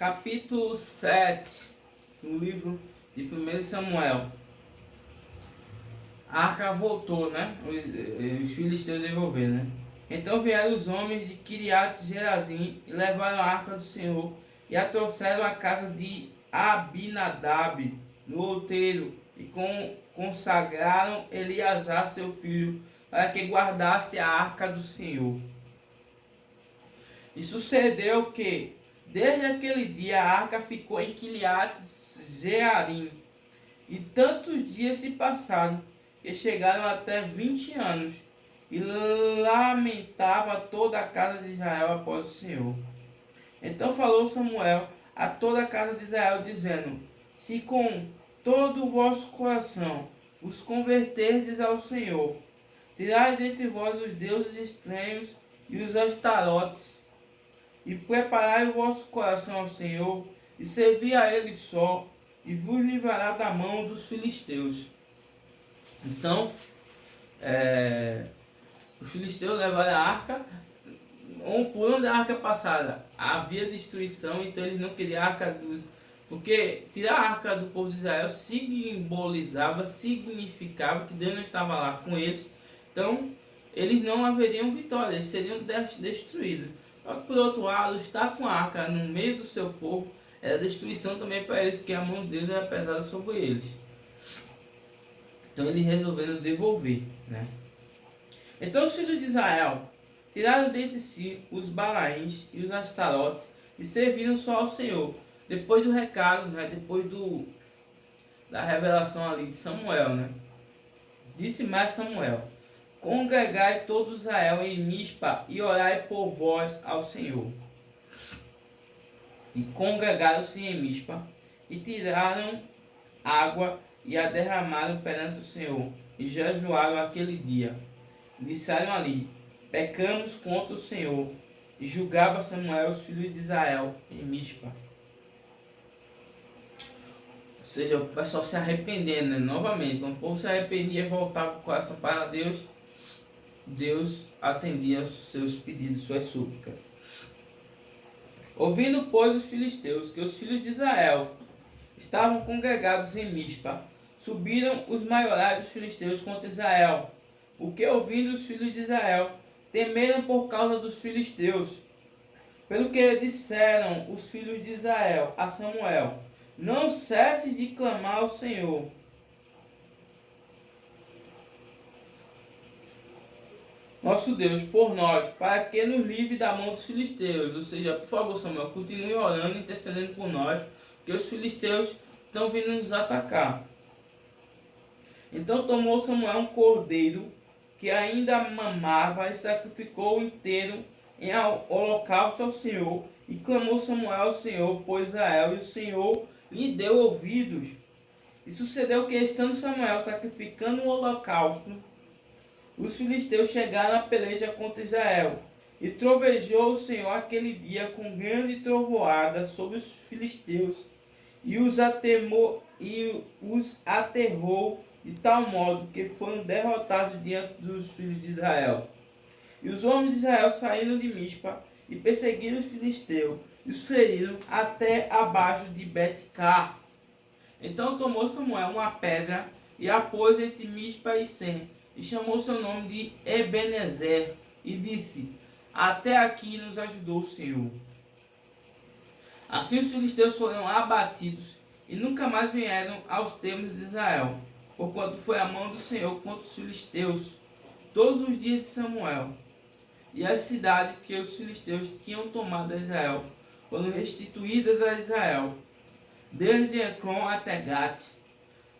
capítulo 7, no livro de 1 Samuel. A arca voltou, né? Os filisteus devolveram, né? Então vieram os homens de Kiriat Jearim e levaram a arca do Senhor e a trouxeram à casa de Abinadab, no outeiro, e consagraram Eleazar, seu filho, para que guardasse a arca do Senhor. E sucedeu que, desde aquele dia, a arca ficou em Kiriat Jearim. E tantos dias se passaram, que chegaram até 20 anos. E lamentava toda a casa de Israel após o Senhor. Então falou Samuel a toda a casa de Israel, dizendo: se com todo o vosso coração os converterdes ao Senhor, tirai dentre vós os deuses estranhos e os astarotes, e preparai o vosso coração ao Senhor, e servi a Ele só, e vos livrará da mão dos filisteus. Então, os filisteus levaram a arca. Por onde a arca passada havia destruição, então eles não queriam a arca dos... Porque tirar a arca do povo de Israel significava que Deus não estava lá com eles. Então, eles não haveriam vitória, eles seriam destruídos. Só que por outro lado, estar com a arca no meio do seu povo era destruição também para eles, porque a mão de Deus era pesada sobre eles. Então eles resolveram devolver, né? Então os filhos de Israel tiraram dentre si os Balaíns e os Astarotes e serviram só ao Senhor. Depois do recado, né? Depois da revelação ali de Samuel, né? Disse mais Samuel: congregai todo Israel em Mispa e orai por vós ao Senhor. E congregaram-se em Mispa e tiraram água e a derramaram perante o Senhor e jejuaram aquele dia. Disseram ali: pecamos contra o Senhor. E julgava Samuel os filhos de Israel em Mispa. Ou seja, o pessoal se arrependendo, né? Novamente, quando o povo se arrependia e voltava o coração para Deus, Deus atendia aos seus pedidos, suas súplicas. Ouvindo, pois, os filisteus que os filhos de Israel estavam congregados em Mispa, subiram os maiorais dos filisteus contra Israel. O que, ouvindo os filhos de Israel, temeram por causa dos filisteus. Pelo que disseram os filhos de Israel a Samuel: não cesse de clamar ao Senhor. Nosso Deus, por nós, para que nos livre da mão dos filisteus. Ou seja, por favor, Samuel, continue orando, intercedendo por nós, porque os filisteus estão vindo nos atacar. Então tomou Samuel um cordeiro que ainda mamava e sacrificou inteiro em holocausto ao Senhor. E clamou Samuel ao Senhor por Israel, e o Senhor lhe deu ouvidos. E sucedeu que, estando Samuel sacrificando o holocausto, os filisteus chegaram à peleja contra Israel. E trovejou o Senhor aquele dia com grande trovoada sobre os filisteus, e os aterrou de tal modo que foram derrotados diante dos filhos de Israel. E os homens de Israel saíram de Mispa e perseguiram os filisteus, e os feriram até abaixo de Bet-car. Então tomou Samuel uma pedra e a pôs entre Mispa e Sem, e chamou seu nome de Ebenezer, e disse: até aqui nos ajudou o Senhor. Assim os filisteus foram abatidos e nunca mais vieram aos termos de Israel, porquanto foi a mão do Senhor contra os filisteus todos os dias de Samuel. E as cidades que os filisteus tinham tomado a Israel foram restituídas a Israel, desde Ecrom até Gate,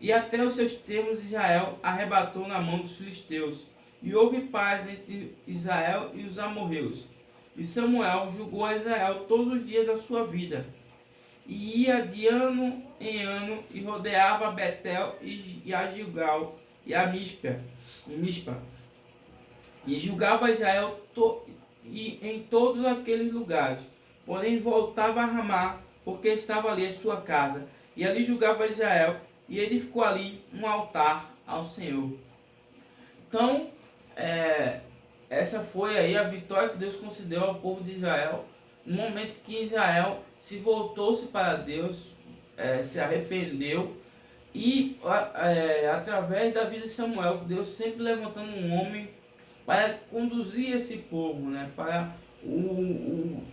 e até os seus termos Israel arrebatou na mão dos filisteus, e houve paz entre Israel e os amorreus. E Samuel julgou a Israel todos os dias da sua vida, e ia de ano em ano, e rodeava Betel e a Gilgal e a Mispa, e julgava Israel em todos aqueles lugares. Porém voltava a Ramá, porque estava ali a sua casa, e ali julgava Israel, e edificou ali um altar ao Senhor. Então, essa foi aí a vitória que Deus concedeu ao povo de Israel no momento que Israel se voltou-se para Deus, se arrependeu, e através da vida de Samuel, Deus sempre levantando um homem para conduzir esse povo, né, para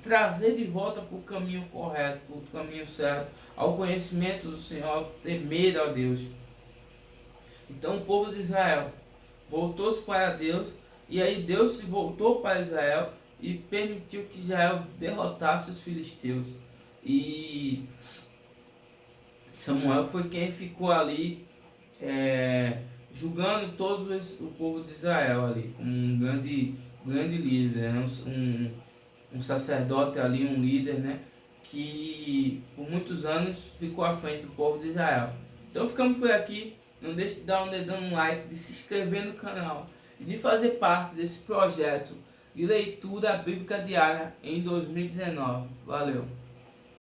trazer de volta para o caminho correto, para o caminho certo, ao conhecimento do Senhor, ao temer a Deus. Então o povo de Israel voltou-se para Deus, e aí Deus se voltou para Israel e permitiu que Israel derrotasse os filisteus. E Samuel foi quem ficou ali julgando o povo de Israel ali, como um grande líder, né? Um sacerdote ali, um líder, né? Que por muitos anos ficou à frente do povo de Israel. Então ficamos por aqui. Não deixe de dar um dedão no like, de se inscrever no canal e de fazer parte desse projeto de leitura bíblica diária em 2019. Valeu!